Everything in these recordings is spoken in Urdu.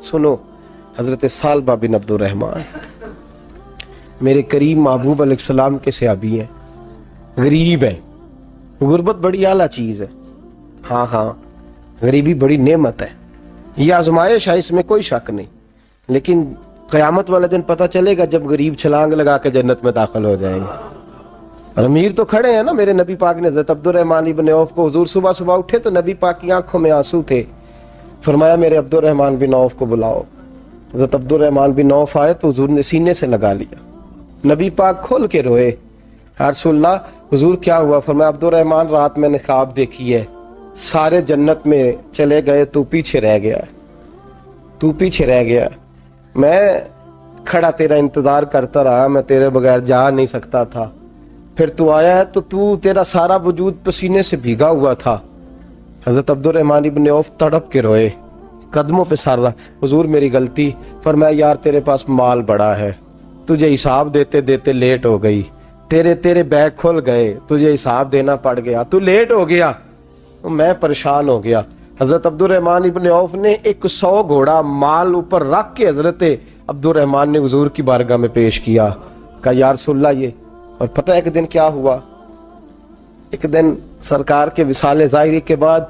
سنو حضرت سالبہ بن عبدالرحمن میرے کریم محبوب علیہ السلام کے صحابی ہیں، غریب ہیں. غربت بڑی اعلیٰ چیز ہے. ہاں ہاں غریبی بڑی نعمت ہے، یہ آزمائش ہے، اس میں کوئی شک نہیں. لیکن قیامت والے دن پتہ چلے گا جب غریب چھلانگ لگا کے جنت میں داخل ہو جائیں گے. اور امیر تو کھڑے ہیں نا. میرے نبی پاک نے حضرت عبدالرحمن ابن عوف کو، حضور صبح صبح اٹھے تو نبی پاک کی آنکھوں میں آنسو تھے. فرمایا میرے عبدالرحمن بن عوف کو بلاؤ. حضرت عبدالرحمن بن عوف آئے تو حضور نے سینے سے لگا لیا. نبی پاک کھول کے روئے. یا رسول اللہ حضور کیا ہوا؟ فرمایا عبدالرحمن رات میں نے خواب دیکھی ہے، سارے جنت میں چلے گئے، تو پیچھے رہ گیا، تو پیچھے رہ گیا. میں کھڑا تیرا انتظار کرتا رہا، میں تیرے بغیر جا نہیں سکتا تھا. پھر تو آیا ہے تو تیرا سارا وجود پسینے سے بھیگا ہوا تھا. حضرت عبدالرحمن ابن عوف تڑپ کے روئے، قدموں پہ سر رہا. حضور میری غلطی. فرمایا یار تیرے پاس مال بڑا ہے، تجھے حساب دیتے دیتے لیٹ ہو گئی، تیرے بیگ کھل گئے، تجھے حساب دینا پڑ گیا، تو لیٹ ہو گیا، میں پریشان ہو گیا. حضرت عبدالرحمن ابن عوف نے 100 گھوڑا مال اوپر رکھ کے حضرت عبدالرحمن نے حضور کی بارگاہ میں پیش کیا. کہا یا رسول اللہ یہ. اور پتہ ہے ایک دن کیا ہوا؟ ایک دن سرکار کے وصال ظاہری کے بعد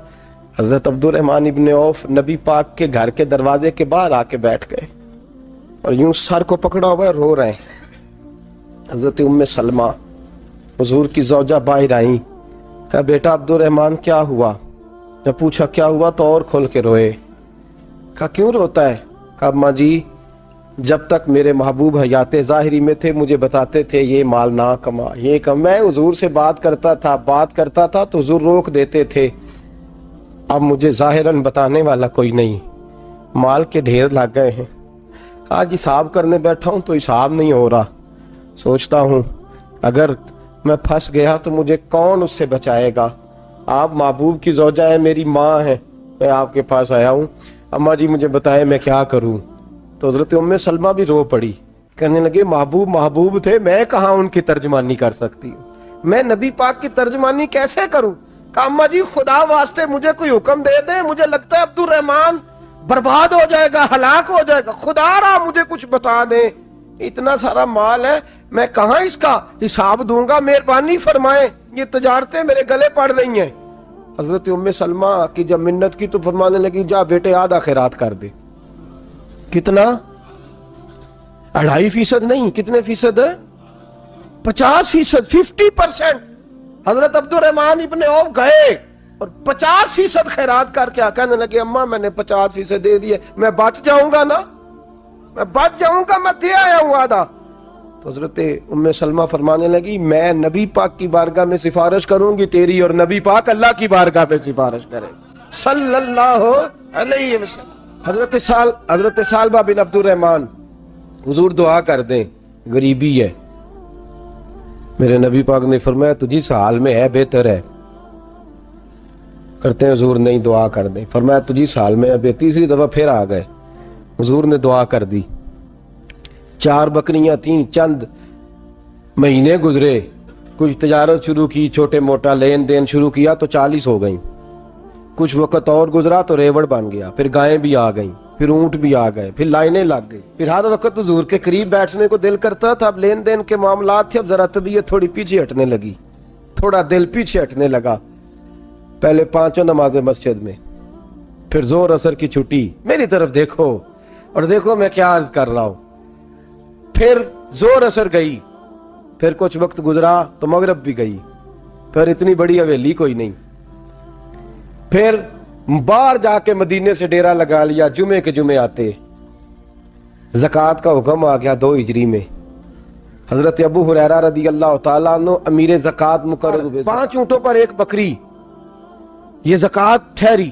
حضرت عبدالرحمن ابن عوف نبی پاک کے گھر کے دروازے کے باہر آ کے بیٹھ گئے اور یوں سر کو پکڑا ہوا ہے، رو رہے ہیں. حضرت ام سلمہ حضور کی زوجہ باہر آئیں. کہا بیٹا عبدالرحمن کیا ہوا؟ جب پوچھا کیا ہوا تو اور کھول کے روئے. کہا کیوں روتا ہے؟ کہا اماں جی جب تک میرے محبوب حیات ظاہری میں تھے مجھے بتاتے تھے یہ مال نہ کما، یہ کم. میں حضور سے بات کرتا تھا تو حضور روک دیتے تھے. اب مجھے ظاہراً بتانے والا کوئی نہیں، مال کے ڈھیر لگ گئے ہیں. آج حساب کرنے بیٹھا ہوں تو حساب نہیں ہو رہا. سوچتا ہوں اگر میں پھنس گیا تو مجھے کون اس سے بچائے گا؟ آپ محبوب کی زوجہ ہیں، میری ماں ہے، میں آپ کے پاس آیا ہوں، اماں جی مجھے بتائیں میں کیا کروں. تو حضرت ام سلمہ بھی رو پڑی، کہنے لگے محبوب تھے، میں کہاں ان کی ترجمانی کر سکتی ہوں، میں نبی پاک کی ترجمانی کیسے کروں؟ کہ اماں جی خدا واسطے مجھے کوئی حکم دے دیں، مجھے لگتا ہے عبدالرحمن برباد ہو جائے گا، ہلاک ہو جائے گا، خدا رہا مجھے کچھ بتا دیں، اتنا سارا مال ہے میں کہاں اس کا حساب دوں گا، مہربانی فرمائیں، یہ تجارتیں میرے گلے پڑ رہی ہیں. حضرت ام سلمہ کی جب منت کی تو فرمانے لگی جا بیٹے آدھا خیرات کر دے. کتنا؟ 2.5% نہیں، کتنے فیصد ہے؟ 50%، 50%. حضرت عبدالرحمن ابن عوف گئے اور 50% خیرات کر کے کہنے لگے اماں میں نے 50% دے دیے، میں بچ جاؤں گا نا، میں بچ جاؤں گا، میں دے آیا ہوں آدھا. تو حضرت ام سلمہ فرمانے لگی میں نبی پاک کی بارگاہ میں سفارش کروں گی تیری، اور نبی پاک اللہ کی بارگاہ میں سفارش کرے صلی اللہ علیہ وسلم. حضرت سالبہ بن عبدالرحمن حضور دعا کر دیں، غریبی ہے. میرے نبی پاک نے فرمایا تجھی اس حال میں ہے بہتر ہے. کرتے ہیں حضور نہیں دعا کر دیں. فرمایا تجھی اس حال میں ہے. تیسری دفعہ پھر آ گئے، حضور نے دعا کر دی. 4 بکریاں تھیں، چند مہینے گزرے، کچھ تجارت شروع کی، چھوٹے موٹا لین دین شروع کیا تو 40 ہو گئیں. کچھ وقت اور گزرا تو ریوڑ بن گیا، پھر گائیں بھی آ گئیں، پھر اونٹ بھی آ گئے، پھر لائنیں لگ گئی. پھر ہر وقت حضور کے قریب بیٹھنے کو دل کرتا تھا. اب لین دین کے معاملات تھے، اب ذرا طبیعت تھوڑی پیچھے ہٹنے لگی، تھوڑا دل پیچھے ہٹنے لگا. پہلے 5 نمازیں مسجد میں، پھر زور اثر کی چھٹی، میری طرف دیکھو اور دیکھو میں کیا عرض کر رہا ہوں. پھر زور اثر گئی، پھر کچھ وقت گزرا تو مغرب بھی گئی، پھر اتنی بڑی حویلی کوئی نہیں. پھر باہر جا کے مدینے سے ڈیرا لگا لیا، جمعے کے جمعے آتے. زکوٰۃ کا حکم آ گیا 2 ہجری میں. حضرت ابو ہریرہ رضی اللہ تعالیٰ عنہ امیر زکوٰۃ مقرر ہوئے. 5 اونٹوں پر 1 بکری، یہ زکوٰۃ ٹھہری.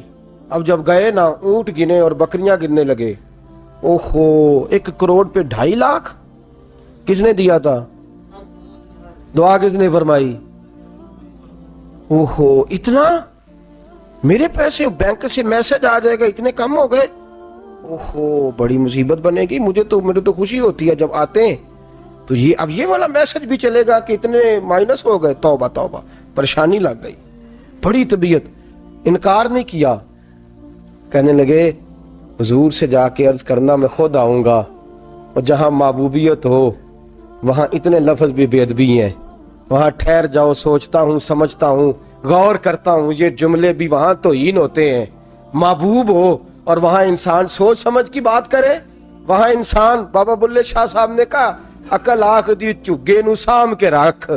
اب جب گئے نا اونٹ گنے اور بکریاں گننے لگے، اوہو 1 کروڑ پہ 2.5 لاکھ کس نے دیا تھا؟ دعا کس نے فرمائی؟ اوہو اتنا، میرے پیسے بینک سے میسج آ جائے گا اتنے کم ہو گئے، اوہو بڑی مصیبت بنے گی. مجھے تو خوشی ہوتی ہے جب آتے ہیں تو اب یہ والا میسج بھی چلے گا کہ اتنے مائنس ہو گئے. توبہ توبہ، پریشانی لگ گئی، بڑی طبیعت. انکار نہیں کیا، کہنے لگے حضور سے جا کے عرض کرنا میں خود آؤں گا، اور جہاں محبوبیت ہو وہاں اتنے لفظ بھی بے ادبی ہیں، وہاں ٹھہر جاؤ، سوچتا ہوں، سمجھتا ہوں، غور کرتا ہوں، یہ جملے بھی وہاں توہین ہوتے ہیں۔ محبوب ہو اور وہاں انسان سوچ سمجھ کی بات کرے، وہاں انسان، بابا بلے شاہ صاحب نے کہا عقل آخ دی چگے نو سام کے رکھ،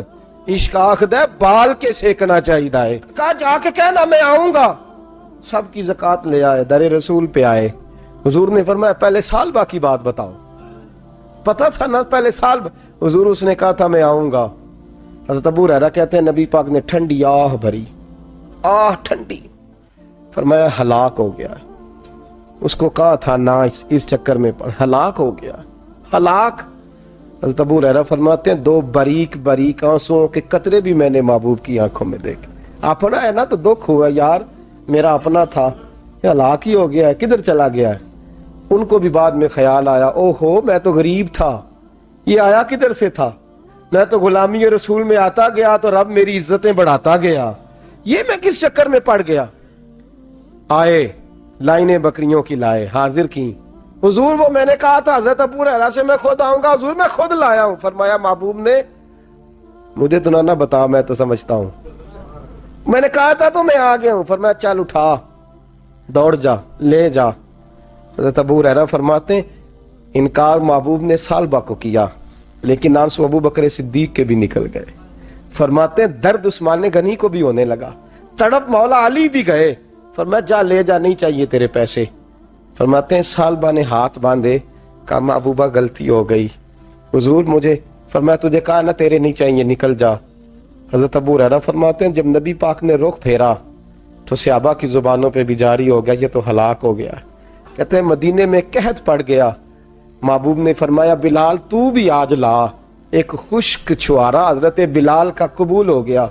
عشق آخ دے بال کے سیکنا چاہیے ہے۔ کہا جا کے کہنا میں آؤں گا۔ سب کی زکوٰۃ لے آئے، در رسول پہ آئے، حضور نے فرمایا پہلے سالبہ کی بات بتاؤ، پتہ تھا نا پہلے سال۔ حضور اس نے کہا تھا میں آؤں گا۔ حضرت ابو ہریرہ کہتے ہیں نبی پاک نے ٹھنڈی آہ بھری، آہ ٹھنڈی، فرمایا ہلاک ہو گیا۔ اس کو کہا تھا نہ اس چکر میں پڑ، ہلاک ہو گیا، ہلاک۔ حضرت ابو ہریرہ فرماتے ہیں دو باریک باریک آنسوؤں کے قطرے بھی میں نے محبوب کی آنکھوں میں دیکھے۔ اپنا ہے نا تو دکھ ہوا، یار میرا اپنا تھا، ہلاک ہی ہو گیا ہے، کدھر چلا گیا ہے۔ ان کو بھی بعد میں خیال آیا، او ہو میں تو غریب تھا، یہ آیا کدھر سے تھا، میں تو غلامی رسول میں آتا گیا تو رب میری عزتیں بڑھاتا گیا، یہ میں کس چکر میں پڑ گیا۔ آئے لائنیں بکریوں کی لائے، حاضر کی، حضور وہ میں نے کہا تھا حضرت ابو ہریرہ سے میں خود آؤں گا، حضور میں خود لایا ہوں۔ فرمایا محبوب نے مجھے تو نہ بتا، میں تو سمجھتا ہوں، میں نے کہا تھا تو میں آ گیا ہوں۔ فرمایا چل اٹھا، دوڑ جا، لے جا۔ حضرت ابو ہریرہ فرماتے ہیں انکار محبوب نے سالبہ کو کیا، لیکن آنسو ابو بکر صدیق کے بھی نکل گئے۔ فرماتے ہیں درد عثمان غنی کو بھی ہونے لگا، تڑپ مولا علی بھی گئے۔ فرمایا جا لے جا، نہیں چاہیے تیرے پیسے۔ فرماتے ہیں سالبہ نے ہاتھ باندھے، کہا محبوبہ غلطی ہو گئی، حضور مجھے، فرمایا تجھے کہا نا تیرے نہیں چاہیے، نکل جا۔ حضرت ابو ہریرہ فرماتے ہیں جب نبی پاک نے رخ پھیرا تو صحابہ کی زبانوں پہ بھی جاری ہو گیا یہ تو ہلاک ہو گیا۔ کہتے ہیں مدینے میں قحط پڑ گیا، محبوب نے فرمایا بلال تو بھی آج لا، ایک خشک چھوارا حضرت بلال کا قبول ہو گیا۔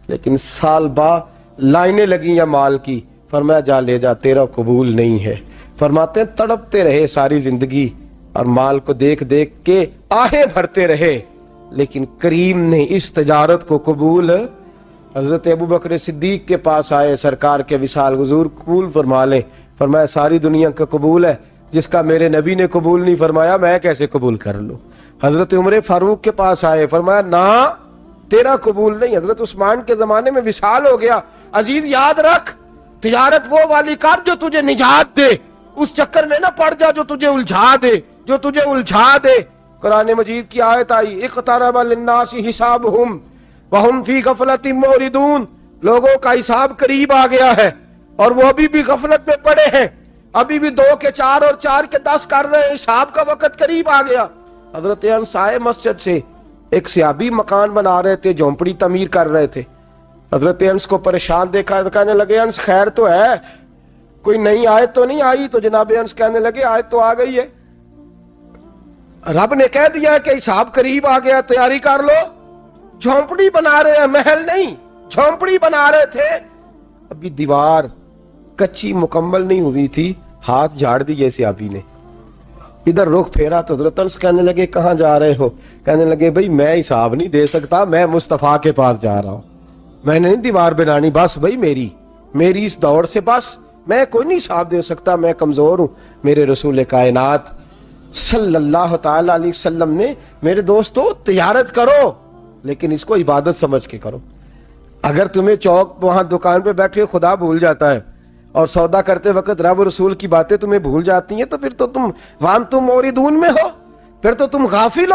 لیکن سالبہ لائنیں لگی یا مال کی، فرمایا جا لے جا، تیرا قبول نہیں ہے۔ فرماتے ہیں تڑپتے رہے ساری زندگی اور مال کو دیکھ دیکھ کے آہیں بھرتے رہے، لیکن کریم نے اس تجارت کو قبول۔ حضرت ابو بکر صدیق کے پاس آئے، سرکار کے وصال، حضور قبول فرما لیں۔ فرمایا ساری دنیا کا قبول ہے، جس کا میرے نبی نے قبول نہیں فرمایا میں کیسے قبول کر لوں۔ حضرت عمر فاروق کے پاس آئے، فرمایا نہ تیرا قبول نہیں۔ حضرت عثمان کے زمانے میں وصال ہو گیا۔ عزیز یاد رکھ، تجارت وہ والی کر جو تجھے نجات دے، اس چکر میں نہ پڑ جا جو تجھے الجھا دے، جو تجھے الجھا دے۔ قرآن مجید کی آیت آئی اقترب للناس حسابہم وہم فی غفلۃ معرضون، لوگوں کا حساب قریب آ گیا ہے اور وہ ابھی بھی غفلت میں پڑے ہیں، ابھی بھی 2 کے 4 اور 4 کے 10 کر رہے ہیں، حساب کا وقت قریب آ گیا۔ حضرت انس آئے مسجد سے، ایک صحابی مکان بنا رہے تھے، جھونپڑی تعمیر کر رہے تھے۔ حضرت انس کو پریشان دیکھا، کہنے لگے انس خیر تو ہے، کوئی نئی آیت تو نہیں آئی؟ تو جناب انس کہنے لگے آیت تو آ گئی ہے، رب نے کہہ دیا ہے کہ حساب قریب آ گیا، تیاری کر لو۔ جھونپڑی بنا رہے ہیں، محل نہیں، جھونپڑی بنا رہے تھے، ابھی دیوار کچی مکمل نہیں ہوئی تھی، ہاتھ جھاڑ دیے صحابی نے، ادھر رخ پھیرا تو حضرت انس کہنے لگے کہاں جا رہے ہو؟ کہنے لگے بھائی میں حساب نہیں دے سکتا، میں مصطفیٰ کے پاس جا رہا ہوں، میں نے نہیں دیوار بنانی، بس بھائی میری اس دوڑ سے بس میں کوئی نہیں حساب دے سکتا، میں کمزور ہوں۔ میرے رسول کائنات صلی اللہ تعالی علیہ وسلم نے، میرے دوستو تجارت کرو لیکن اس کو عبادت سمجھ کے کرو۔ اگر تمہیں چوک وہاں دکان پہ بیٹھے خدا بھول جاتا ہے اور سودا کرتے وقت رب رسول کی باتیں تمہیں بھول جاتی ہیں، تو پھر تو تم وانتم موردون میں ہو، پھر تو تم غافل ہو۔